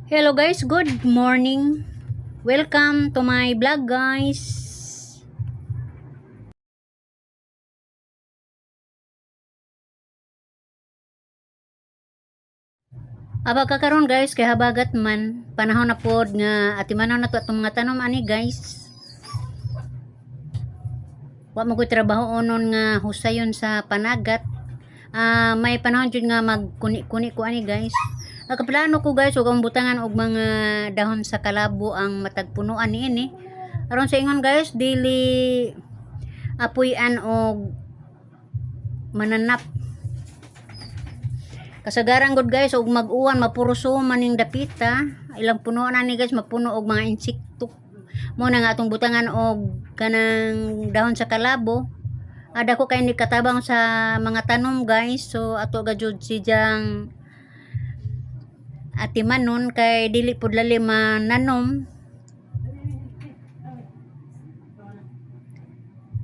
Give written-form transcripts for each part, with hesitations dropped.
Hello guys, good morning. Welcome to my vlog guys. Aba kakaron guys kay habagat man panahon na pod nga atimanon na to atong mga tanom ani guys. Wa mo koy trabaho onon nga husayon sa panagat. May panahon jud nga magkuni-kuni ko ani guys. Nakaplano ko guys ug ang butangan og mga dahon sa kalabo ang matagpunuan niini. Aron sa ingon guys, dili apuy-an og mananap. Kasagaran gud guys og mag-uwan mapuruso maning dapita. Ilang puno na ni guys mapuno og mga insekto. Mo na nga atong butangan og kanang dahon sa kalabo. Ada ko kay ni katabang sa mga tanom guys. So ato gajud si jang atimanon kay dili pud lalim mananom.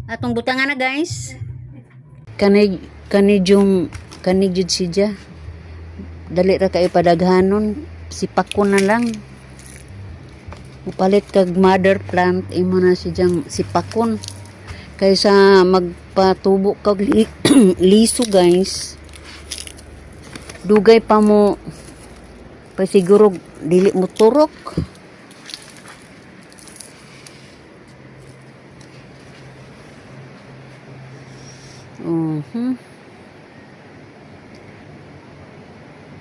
Atong butangan na guys. Kani jud siya. Dali ra kay padaghanon, sipakon na lang. Upalit kag mother plant imo na siyang sipakon kaysa magpatubo kag liso guys. Dugay pa mo pa siguro dili mo turok.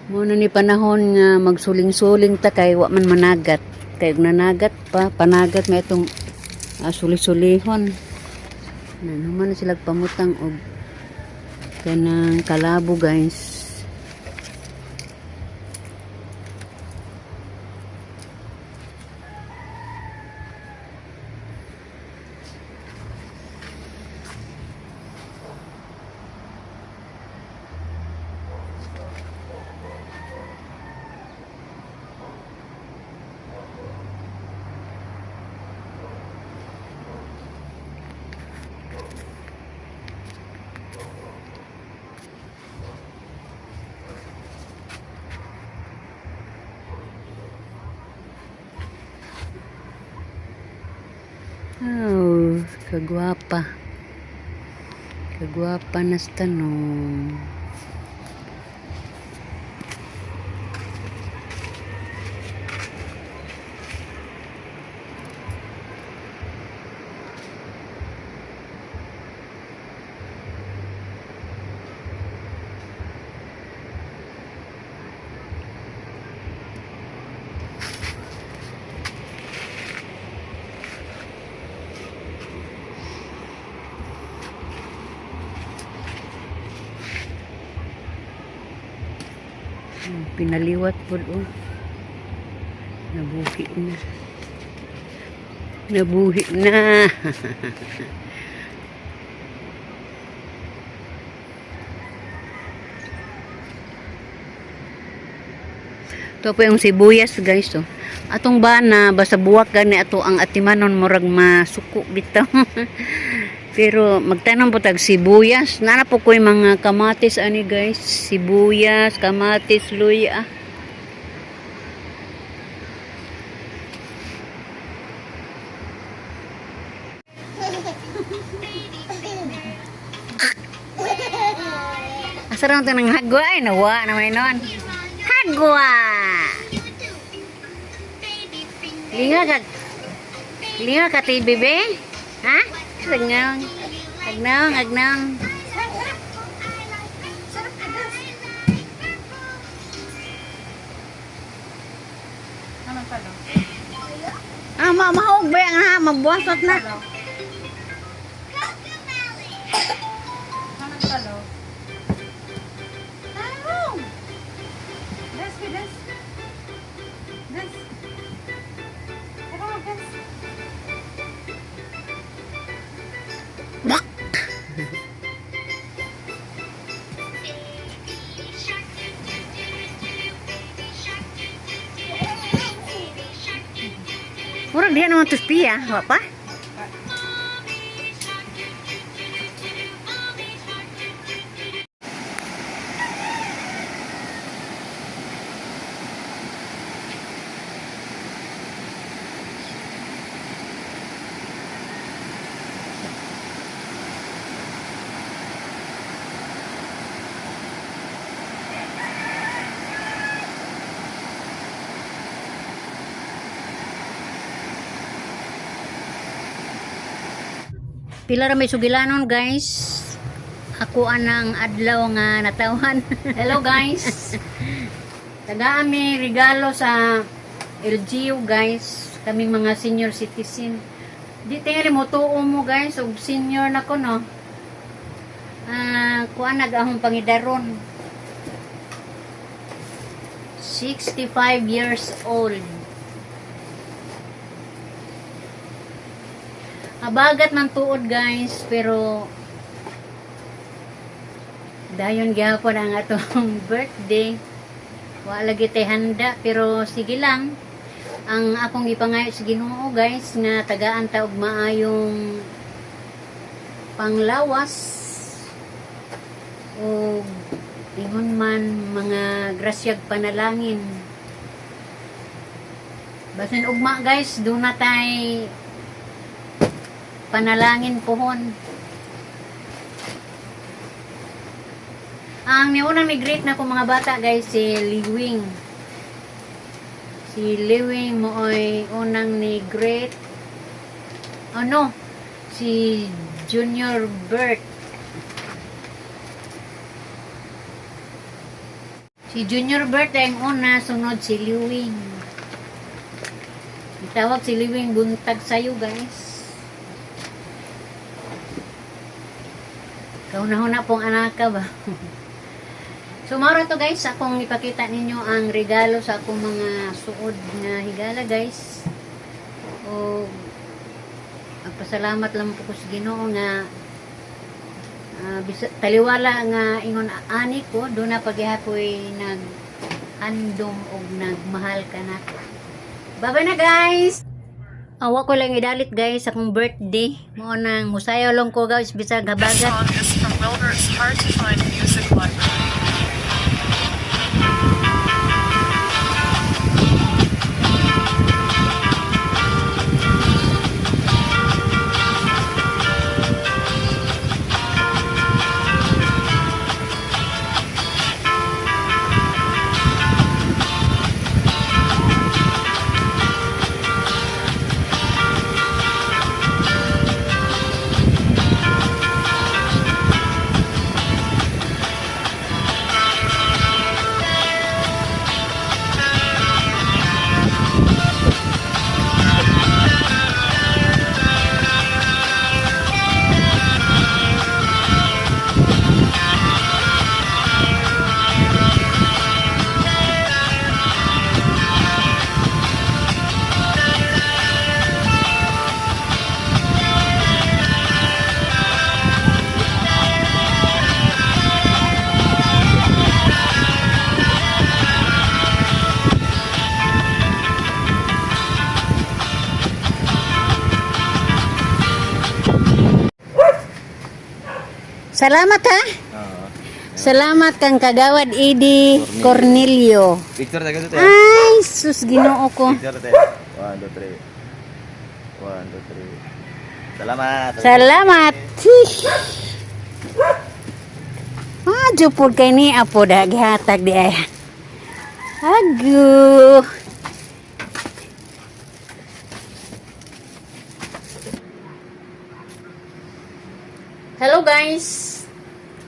Muna ni panahon nga magsuling-suling ta kay wa man managat. Kay nanagat pa, panagat may itong suli-sulihon. Na naman sila pamutang og kanang kalabo guys. Oh, kagwapa. Kagwapa na sa tanong. Pinaliwat po nabuhi na ito po yung sibuyas guys atong bana basta buwak gani ato ang atimanon murag masuko bitaw. Pero magtanong po tag sibuyas. Nana po ko yung mga kamatis ani guys. Sibuyas, kamatis, luya. Asa rin ito ng hagwa ay nawa naman nun. Hagwa! Linga ka ti bebe? Ha? Agnaw. Mahog ba yan ha? Magbuwasot na. Murag dia naman tuspiya, wa pa? Pila ra may sugilanon guys. Ako anang adlaw nga natawan. Hello guys. Tagaan mi regalo sa LGU guys. Kaming mga senior citizen. Di tingali mo tuo mo guys. Og senior na ko no. Kuan nag-ahong pangidaron. 65 years old. Abagat man tuod guys, pero dayon gyapon ang atong birthday. Wa lagi tay handa, pero sige lang. Ang akong gipangayo sa Ginoo guys nga tagaan ta og maayong panglawas o ingon man mga grasyag panalangin. Basin ugma guys, do na tay panalangin pohon. Ang niunang ni-greet na ko mga bata guys, si Liwing. Si Liwing mo ay unang ni-greet. Oh no, si Junior Bert. Si Junior Bert ay ang una, sunod si Liwing. Itawag si Liwing buntag sayo guys. Kauna-huna pong anak ka ba? So, mara to guys, akong ipakita ninyo ang regalo sa akong mga suod na higala guys. O, pasalamat lang po ko sa Ginoo nga taliwala nga ingon ani ko, doon na paghihapoy nag-andom o nagmahal ka na. Bye-bye na guys! Awa ko lang idalit guys akong birthday. Mo nang musayaw lang ko guys bisag habagat. This song is from Wilbert's Hard to Find Music Library. Salamat ha. Salamat kang kagawad Edi Cornelio. Picture tayo dito. Ay, sus Ginoo ko. Picture tayo. 1, 2, 3. 1, 2, 3. Salamat. Salamat. Jupod kay ni apo da gihatag di ay. Agu. Hello guys.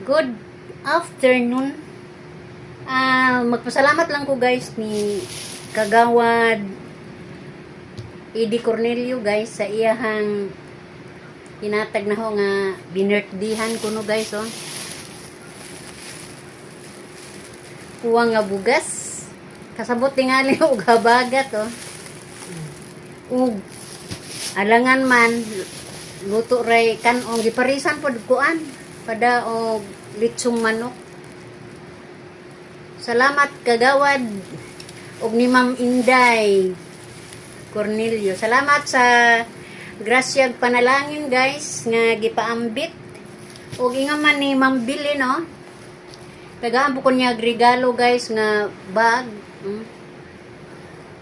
Good afternoon. Magpasalamat lang ko guys ni kagawad Edi Cornelio guys sa iyahang hinatag na ho nga binirthdihan ko no guys oh. Kuwang nga bugas. Kasabot tingali og habagat oh. Ug alangan man luto ray kanong giparisan pod kuan pada og litsong manok. Salamat kagawad og ni Ma'am Inday Cornelio. Salamat sa grasyag panalangin guys nga gipaambit. Og inga man ni Ma'am Billy no. Tagaan po ko niya regalo guys nga bag.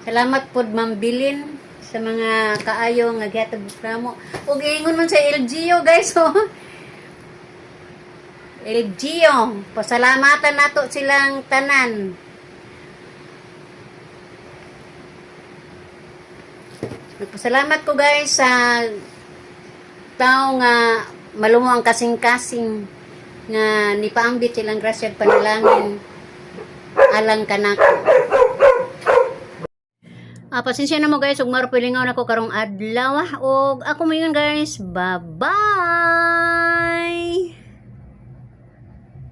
Salamat pod Ma'am Bilin sa mga kaayo nga gihatag mo. Ug ingon man sa LGU guys oh. LGU, pasalamatan nato silang tanan. Nagpasalamat ko guys sa tao nga malumo ang kasing-kasing nga nipaambit silang grasya ug panalangin alang kanako. Pasensya na mo guys ug marupilingaw na ko karong adlaw ug ako mo yun guys. Bye-bye.